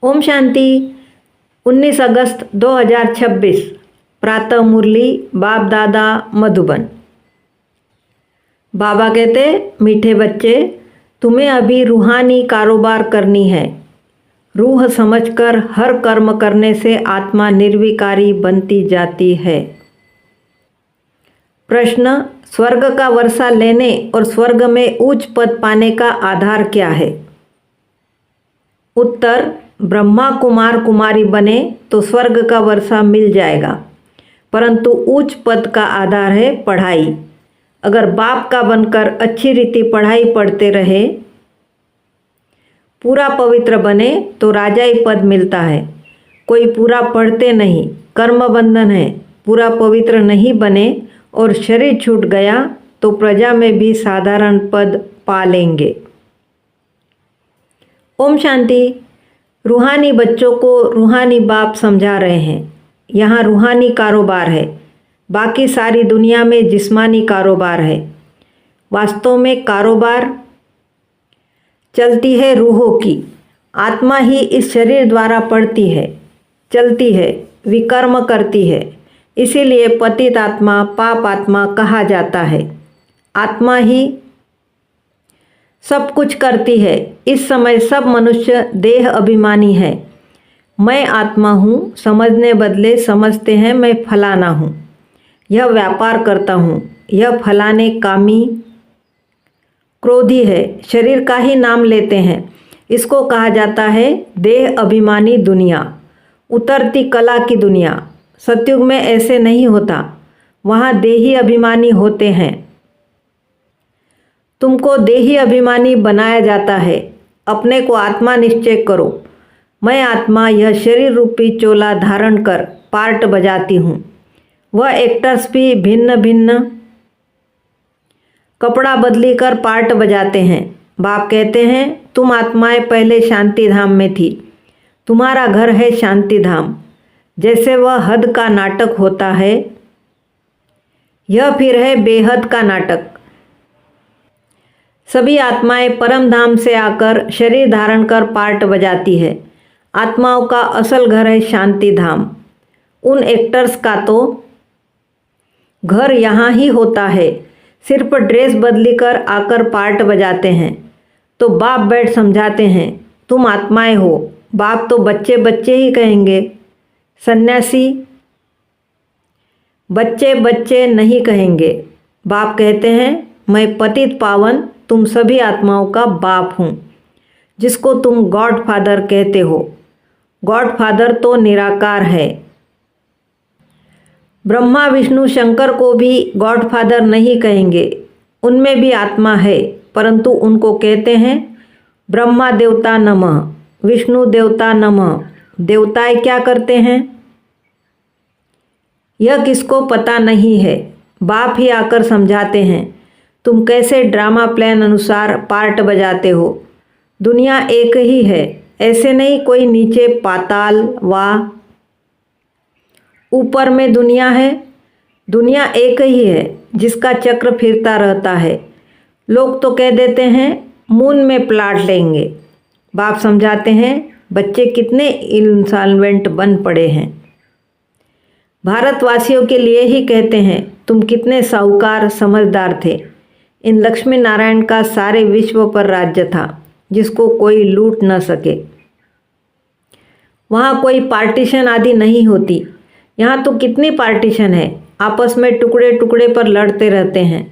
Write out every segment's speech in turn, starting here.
ओम शांति। 19 अगस्त 2026 प्रातः मुरली बाप दादा मधुबन। बाबा कहते, मीठे बच्चे, तुम्हें अभी रूहानी कारोबार करनी है। रूह समझकर हर कर्म करने से आत्मा निर्विकारी बनती जाती है। प्रश्न, स्वर्ग का वर्षा लेने और स्वर्ग में उच्च पद पाने का आधार क्या है? उत्तर, ब्रह्मा कुमार कुमारी बने तो स्वर्ग का वर्षा मिल जाएगा, परंतु उच्च पद का आधार है पढ़ाई। अगर बाप का बनकर अच्छी रीति पढ़ाई पढ़ते रहे, पूरा पवित्र बने तो राजाई पद मिलता है। कोई पूरा पढ़ते नहीं, कर्म बंधन है, पूरा पवित्र नहीं बने और शरीर छूट गया तो प्रजा में भी साधारण पद पा लेंगे। ओम शांति। रूहानी बच्चों को रूहानी बाप समझा रहे हैं। यहाँ रूहानी कारोबार है, बाकी सारी दुनिया में जिस्मानी कारोबार है। वास्तव में कारोबार चलती है रूहों की। आत्मा ही इस शरीर द्वारा पढ़ती है, चलती है, विकर्म करती है। इसीलिए पतित आत्मा पाप आत्मा कहा जाता है। आत्मा ही सब कुछ करती है। इस समय सब मनुष्य देह अभिमानी है। मैं आत्मा हूँ समझने बदले समझते हैं मैं फलाना हूँ, यह व्यापार करता हूँ, यह फलाने कामी क्रोधी है, शरीर का ही नाम लेते हैं। इसको कहा जाता है देह अभिमानी दुनिया, उतरती कला की दुनिया। सतयुग में ऐसे नहीं होता, वहाँ देही अभिमानी होते हैं। तुमको देही अभिमानी बनाया जाता है। अपने को आत्मा निश्चय करो। मैं आत्मा यह शरीर रूपी चोला धारण कर पार्ट बजाती हूँ। वह एक्टर्स भी भिन्न भिन्न कपड़ा बदली कर पार्ट बजाते हैं। बाप कहते हैं, तुम आत्माएं पहले शांति धाम में थी, तुम्हारा घर है शांति धाम। जैसे वह हद का नाटक होता है, यह फिर है बेहद का नाटक। सभी आत्माएं परम धाम से आकर शरीर धारण कर पार्ट बजाती है। आत्माओं का असल घर है शांति धाम। उन एक्टर्स का तो घर यहाँ ही होता है, सिर्फ ड्रेस बदली कर आकर पार्ट बजाते हैं। तो बाप बैठ समझाते हैं, तुम आत्माएं हो। बाप तो बच्चे बच्चे ही कहेंगे। सन्यासी बच्चे बच्चे नहीं कहेंगे। बाप कहते हैं, मैं पतित पावन तुम सभी आत्माओं का बाप हूँ, जिसको तुम गॉड फादर कहते हो। गॉड फादर तो निराकार है। ब्रह्मा विष्णु शंकर को भी गॉड फादर नहीं कहेंगे, उनमें भी आत्मा है, परंतु उनको कहते हैं ब्रह्मा देवता नमः, विष्णु देवता नमः। देवताएं क्या करते हैं यह किसको पता नहीं है। बाप ही आकर समझाते हैं, तुम कैसे ड्रामा प्लान अनुसार पार्ट बजाते हो। दुनिया एक ही है, ऐसे नहीं कोई नीचे पाताल व ऊपर में दुनिया है। दुनिया एक ही है जिसका चक्र फिरता रहता है। लोग तो कह देते हैं मून में प्लाट लेंगे। बाप समझाते हैं, बच्चे कितने इंसॉल्वेंट बन पड़े हैं। भारतवासियों के लिए ही कहते हैं, तुम कितने साहूकार समझदार थे। इन लक्ष्मी नारायण का सारे विश्व पर राज्य था, जिसको कोई लूट न सके। वहाँ कोई पार्टीशन आदि नहीं होती। यहाँ तो कितनी पार्टीशन है, आपस में टुकड़े टुकड़े पर लड़ते रहते हैं।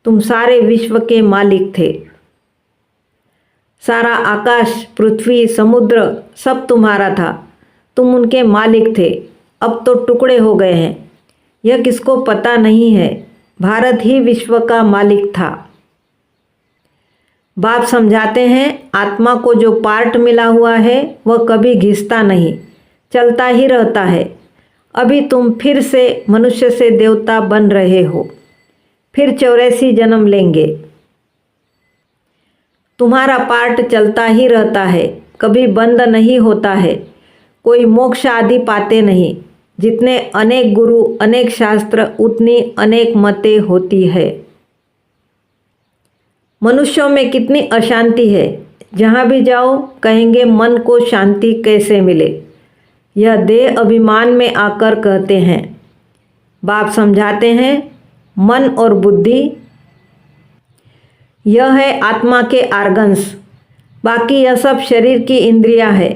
तुम सारे विश्व के मालिक थे। सारा आकाश पृथ्वी समुद्र सब तुम्हारा था, तुम उनके मालिक थे। अब तो टुकड़े हो गए हैं, यह किसको पता नहीं है। भारत ही विश्व का मालिक था। बाप समझाते हैं, आत्मा को जो पार्ट मिला हुआ है वह कभी घिसता नहीं, चलता ही रहता है। अभी तुम फिर से मनुष्य से देवता बन रहे हो, फिर 84 जन्म लेंगे। तुम्हारा पार्ट चलता ही रहता है, कभी बंद नहीं होता है। कोई मोक्ष आदि पाते नहीं। जितने अनेक गुरु अनेक शास्त्र, उतनी अनेक मतें होती है। मनुष्यों में कितनी अशांति है। जहाँ भी जाओ कहेंगे मन को शांति कैसे मिले। यह देह अभिमान में आकर कहते हैं। बाप समझाते हैं मन और बुद्धि यह है आत्मा के आर्गन्स, बाकी यह सब शरीर की इंद्रियां है।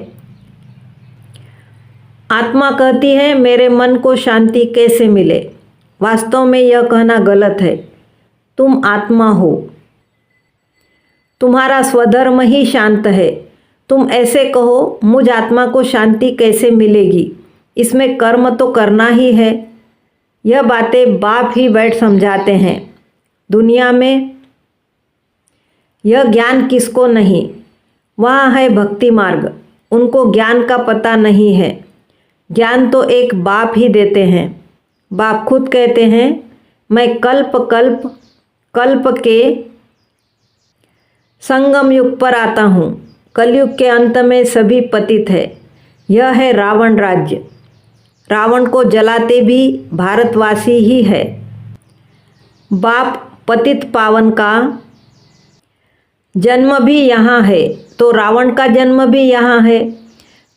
आत्मा कहती है मेरे मन को शांति कैसे मिले। वास्तव में यह कहना गलत है। तुम आत्मा हो, तुम्हारा स्वधर्म ही शांत है। तुम ऐसे कहो मुझ आत्मा को शांति कैसे मिलेगी, इसमें कर्म तो करना ही है। यह बातें बाप ही बैठ समझाते हैं। दुनिया में यह ज्ञान किसको नहीं, वहाँ है भक्ति मार्ग, उनको ज्ञान का पता नहीं है। ज्ञान तो एक बाप ही देते हैं। बाप खुद कहते हैं मैं कल्प कल्प कल्प के संगम युग पर आता हूँ। कलयुग के अंत में सभी पतित है। यह है रावण राज्य। रावण को जलाते भी भारतवासी ही है। बाप पतित पावन का जन्म भी यहाँ है, तो रावण का जन्म भी यहाँ है।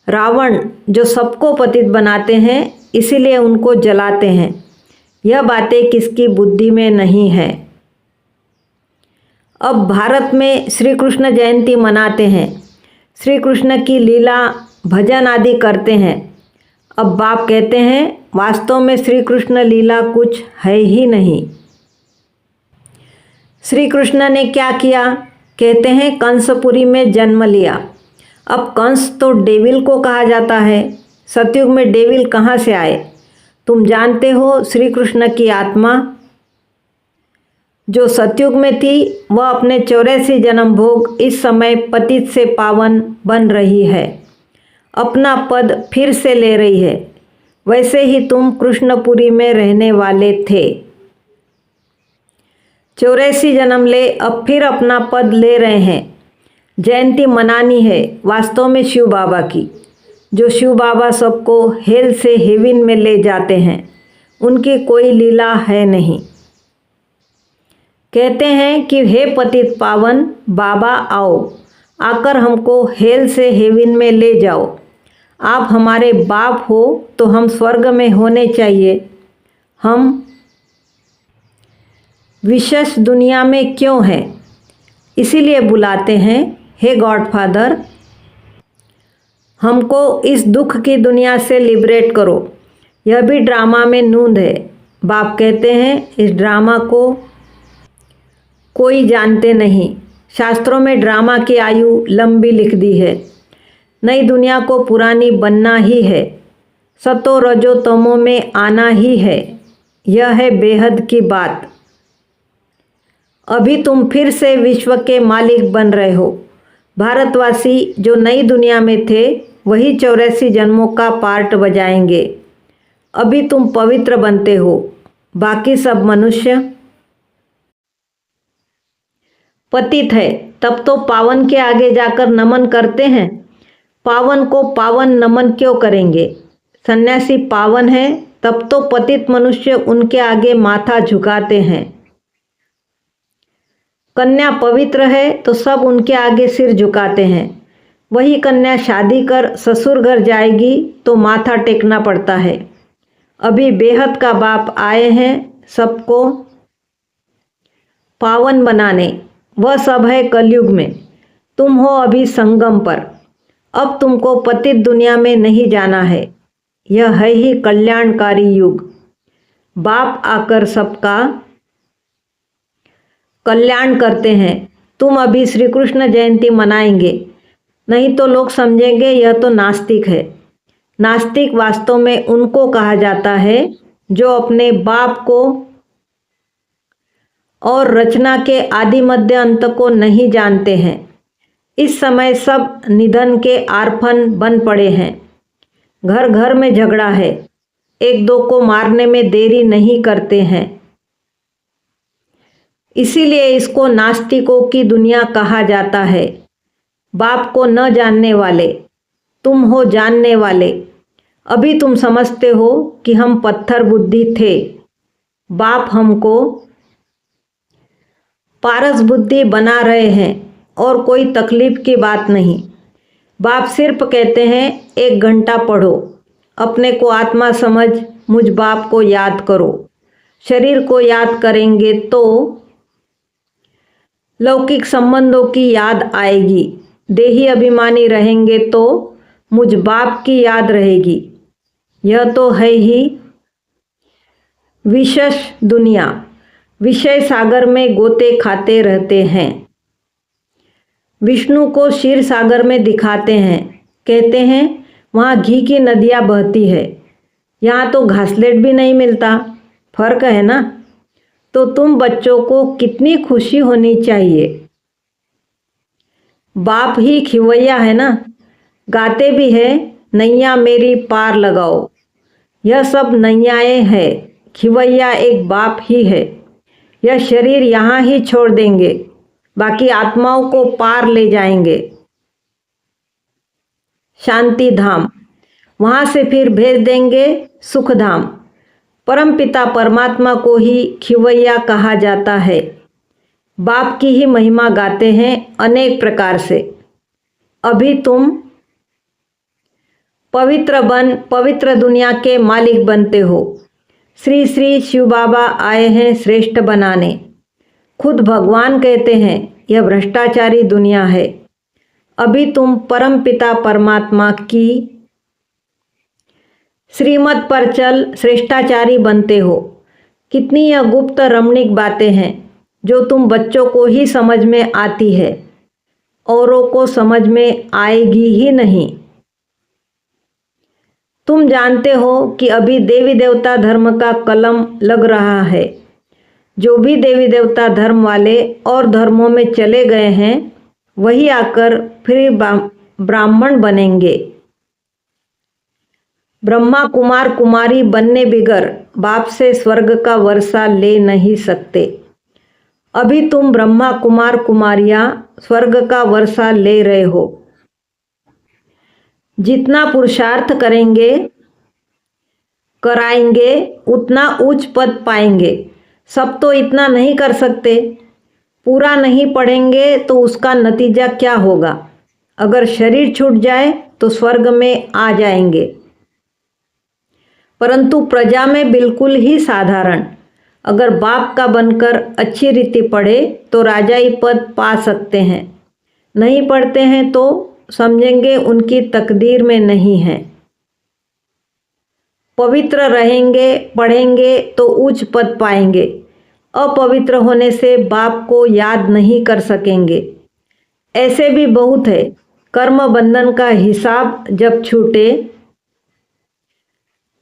रावण जो सबको पतित बनाते हैं, इसीलिए उनको जलाते हैं। यह बातें किसकी बुद्धि में नहीं है। अब भारत में श्री कृष्ण जयंती मनाते हैं, श्री कृष्ण की लीला भजन आदि करते हैं। अब बाप कहते हैं वास्तव में श्री कृष्ण लीला कुछ है ही नहीं। श्री कृष्ण ने क्या किया? कहते हैं कंसपुरी में जन्म लिया। अब कंस तो डेविल को कहा जाता है। सतयुग में डेविल कहाँ से आए? तुम जानते हो श्री कृष्ण की आत्मा जो सतयुग में थी, वह अपने 84 जन्म भोग इस समय पतित से पावन बन रही है, अपना पद फिर से ले रही है। वैसे ही तुम कृष्णपुरी में रहने वाले थे, 84 जन्म ले, अब फिर अपना पद ले रहे हैं। जयंती मनानी है वास्तव में शिव बाबा की, जो शिव बाबा सबको हेल से हेवन में ले जाते हैं। उनकी कोई लीला है नहीं। कहते हैं कि हे पतित पावन बाबा आओ, आकर हमको हेल से हेवन में ले जाओ। आप हमारे बाप हो तो हम स्वर्ग में होने चाहिए। हम विशेष दुनिया में क्यों हैं? इसीलिए बुलाते हैं हे गॉडफादर, हमको इस दुख की दुनिया से लिबरेट करो। यह भी ड्रामा में नूंद है। बाप कहते हैं इस ड्रामा को कोई जानते नहीं। शास्त्रों में ड्रामा की आयु लंबी लिख दी है। नई दुनिया को पुरानी बनना ही है, सतो रजो तमो में आना ही है। यह है बेहद की बात। अभी तुम फिर से विश्व के मालिक बन रहे हो। भारतवासी जो नई दुनिया में थे, वही 84 जन्मों का पार्ट बजाएंगे। अभी तुम पवित्र बनते हो, बाकी सब मनुष्य पतित है। तब तो पावन के आगे जाकर नमन करते हैं। पावन को पावन नमन क्यों करेंगे? सन्यासी पावन है, तब तो पतित मनुष्य उनके आगे माथा झुकाते हैं। कन्या पवित्र है तो सब उनके आगे सिर झुकाते हैं। वही कन्या शादी कर ससुर घर जाएगी तो माथा टेकना पड़ता है। अभी बेहद का बाप आए हैं सबको पावन बनाने। वह सब है कलयुग में। तुम हो अभी संगम पर। अब तुमको पतित दुनिया में नहीं जाना है। यह है ही कल्याणकारी युग। बाप आकर सबका कल्याण करते हैं। तुम अभी श्री कृष्ण जयंती मनाएंगे, नहीं तो लोग समझेंगे यह तो नास्तिक है। नास्तिक वास्तव में उनको कहा जाता है जो अपने बाप को और रचना के आदि मध्य अंत को नहीं जानते हैं। इस समय सब निधन के आरफन बन पड़े हैं। घर घर में झगड़ा है। एक दो को मारने में देरी नहीं करते हैं। इसीलिए इसको नास्तिकों की दुनिया कहा जाता है। बाप को न जानने वाले, तुम हो जानने वाले। अभी तुम समझते हो कि हम पत्थर बुद्धि थे। बाप हमको पारस बुद्धि बना रहे हैं। और कोई तकलीफ की बात नहीं। बाप सिर्फ कहते हैं 1 घंटा पढ़ो, अपने को आत्मा समझ मुझ बाप को याद करो। शरीर को याद करेंगे तो लौकिक संबंधों की याद आएगी। देही अभिमानी रहेंगे तो मुझ बाप की याद रहेगी। यह तो है ही विशेष दुनिया। विषय सागर में गोते खाते रहते हैं। विष्णु को क्षीर सागर में दिखाते हैं, कहते हैं वहाँ घी की नदियाँ बहती है, यहाँ तो घासलेट भी नहीं मिलता। फर्क है ना। तो तुम बच्चों को कितनी खुशी होनी चाहिए। बाप ही खिवैया है ना, गाते भी है नैया मेरी पार लगाओ। यह सब नैयाएँ हैं, खिवैया एक बाप ही है। यह शरीर यहाँ ही छोड़ देंगे, बाकी आत्माओं को पार ले जाएंगे शांति धाम, वहाँ से फिर भेज देंगे सुख धाम। परमपिता परमात्मा को ही खिवैया कहा जाता है। बाप की ही महिमा गाते हैं अनेक प्रकार से। अभी तुम पवित्र बन पवित्र दुनिया के मालिक बनते हो। श्री श्री शिव बाबा आए हैं श्रेष्ठ बनाने। खुद भगवान कहते हैं यह भ्रष्टाचारी दुनिया है। अभी तुम परम पिता परमात्मा की श्रीमत पर चल श्रेष्ठाचारी बनते हो। कितनी यह गुप्त रमणीक बातें हैं जो तुम बच्चों को ही समझ में आती है, औरों को समझ में आएगी ही नहीं। तुम जानते हो कि अभी देवी देवता धर्म का कलम लग रहा है। जो भी देवी देवता धर्म वाले और धर्मों में चले गए हैं वही आकर फिर ब्राह्मण बनेंगे। ब्रह्मा कुमार कुमारी बनने बिगर बाप से स्वर्ग का वर्षा ले नहीं सकते। अभी तुम ब्रह्मा कुमार कुमारियाँ स्वर्ग का वर्षा ले रहे हो। जितना पुरुषार्थ करेंगे कराएंगे उतना उच्च पद पाएंगे। सब तो इतना नहीं कर सकते। पूरा नहीं पढ़ेंगे तो उसका नतीजा क्या होगा। अगर शरीर छूट जाए तो स्वर्ग में आ जाएंगे, परंतु प्रजा में बिल्कुल ही साधारण। अगर बाप का बनकर अच्छी रीति पढ़े तो राजाई पद पा सकते हैं। नहीं पढ़ते हैं तो समझेंगे उनकी तकदीर में नहीं है। पवित्र रहेंगे पढ़ेंगे तो उच्च पद पाएंगे। अपवित्र होने से बाप को याद नहीं कर सकेंगे। ऐसे भी बहुत है। कर्म बंधन का हिसाब जब छूटे,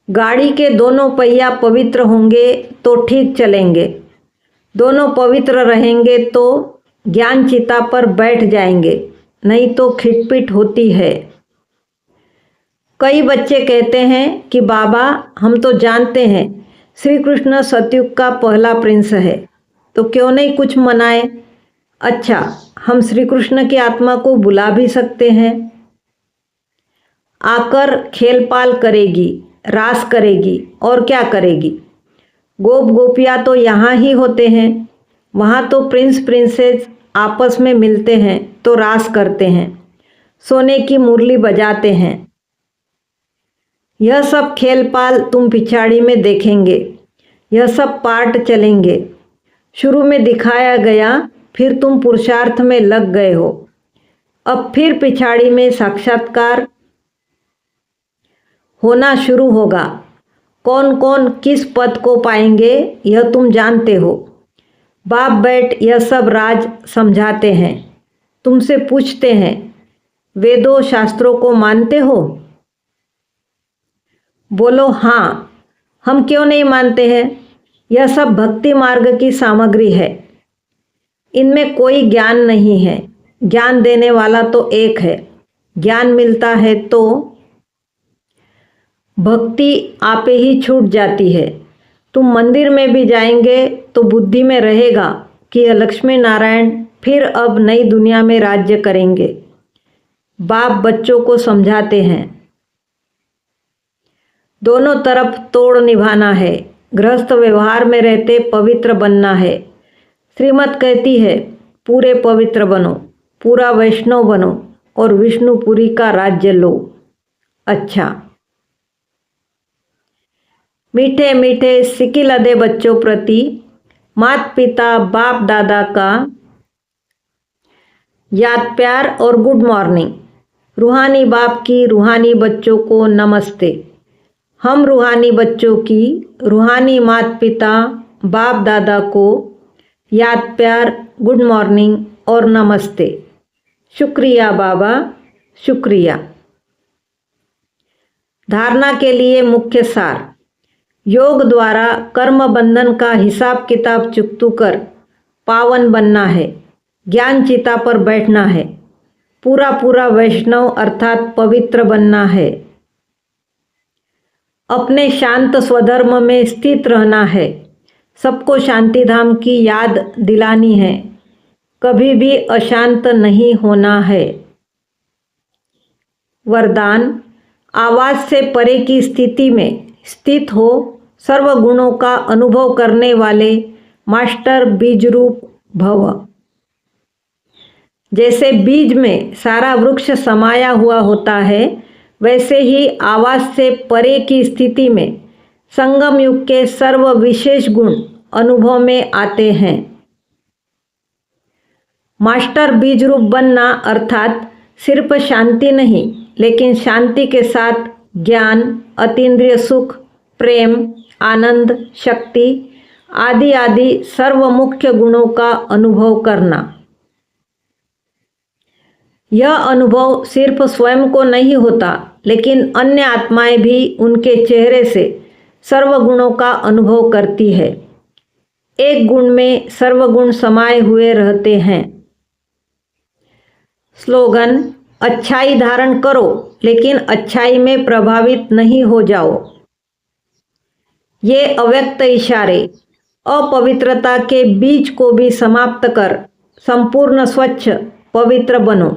गाड़ी के दोनों पहिया पवित्र होंगे तो ठीक चलेंगे। दोनों पवित्र रहेंगे तो ज्ञान चिता पर बैठ जाएंगे, नहीं तो खिटपिट होती है। कई बच्चे कहते हैं कि बाबा हम तो जानते हैं श्री कृष्ण सतयुग का पहला प्रिंस है, तो क्यों नहीं कुछ मनाए। अच्छा, हम श्री कृष्ण की आत्मा को बुला भी सकते हैं। आकर खेल पाल करेगी, रास करेगी और क्या करेगी। गोप गोपियाँ तो यहाँ ही होते हैं। वहाँ तो प्रिंस प्रिंसेस आपस में मिलते हैं तो रास करते हैं, सोने की मुरली बजाते हैं। यह सब खेल पाल तुम पिछाड़ी में देखेंगे। यह सब पार्ट चलेंगे। शुरू में दिखाया गया, फिर तुम पुरुषार्थ में लग गए हो। अब फिर पिछाड़ी में साक्षात्कार होना शुरू होगा। कौन कौन किस पद को पाएंगे यह तुम जानते हो। बाप बैठ यह सब राज समझाते हैं। तुमसे पूछते हैं वेदों शास्त्रों को मानते हो। बोलो हाँ, हम क्यों नहीं मानते हैं। यह सब भक्ति मार्ग की सामग्री है। इनमें कोई ज्ञान नहीं है। ज्ञान देने वाला तो एक है। ज्ञान मिलता है तो भक्ति आपे ही छूट जाती है। तुम मंदिर में भी जाएंगे तो बुद्धि में रहेगा कि यह लक्ष्मी नारायण फिर अब नई दुनिया में राज्य करेंगे। बाप बच्चों को समझाते हैं दोनों तरफ तोड़ निभाना है। गृहस्थ व्यवहार में रहते पवित्र बनना है। श्रीमत कहती है पूरे पवित्र बनो। पूरा वैष्णव बनो और विष्णुपुरी का राज्य लो। अच्छा। मीठे मीठे सिकिलदे बच्चों प्रति माता पिता बाप दादा का याद प्यार और गुड मॉर्निंग। रूहानी बाप की रूहानी बच्चों को नमस्ते। हम रूहानी बच्चों की रूहानी माता पिता बाप दादा को याद प्यार, गुड मॉर्निंग और नमस्ते। शुक्रिया बाबा, शुक्रिया। धारणा के लिए मुख्य सार। योग द्वारा कर्म बंधन का हिसाब किताब चुकतू कर पावन बनना है, ज्ञान चिता पर बैठना है, पूरा पूरा वैष्णव अर्थात पवित्र बनना है, अपने शांत स्वधर्म में स्थित रहना है, सबको शांति धाम की याद दिलानी है, कभी भी अशांत नहीं होना है। वरदान। आवाज से परे की स्थिति में स्थित हो सर्व गुणों का अनुभव करने वाले मास्टर बीज रूप भव। जैसे बीज में सारा वृक्ष समाया हुआ होता है, वैसे ही आवाज से परे की स्थिति में संगम युग के सर्व विशेष गुण अनुभव में आते हैं। मास्टर बीज रूप बनना अर्थात सिर्फ शांति नहीं, लेकिन शांति के साथ ज्ञान, अतीन्द्रिय सुख, प्रेम, आनंद, शक्ति आदि आदि सर्व मुख्य गुणों का अनुभव करना। यह अनुभव सिर्फ स्वयं को नहीं होता, लेकिन अन्य आत्माएं भी उनके चेहरे से सर्व गुणों का अनुभव करती है। एक गुण में सर्व गुण समाये हुए रहते हैं। स्लोगन। अच्छाई धारण करो, लेकिन अच्छाई में प्रभावित नहीं हो जाओ। ये अव्यक्त इशारे अपवित्रता के बीज को भी समाप्त कर संपूर्ण स्वच्छ पवित्र बनो।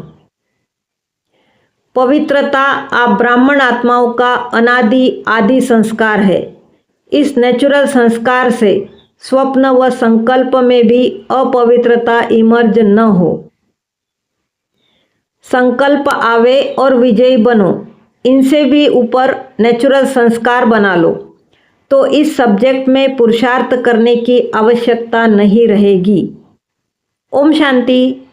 पवित्रता आप ब्राह्मण आत्माओं का अनादि आदि संस्कार है। इस नेचुरल संस्कार से स्वप्न व संकल्प में भी अपवित्रता इमर्ज न हो। संकल्प आवे और विजयी बनो, इनसे भी ऊपर नेचुरल संस्कार बना लो, तो इस सब्जेक्ट में पुरुषार्थ करने की आवश्यकता नहीं रहेगी। ओम शांति।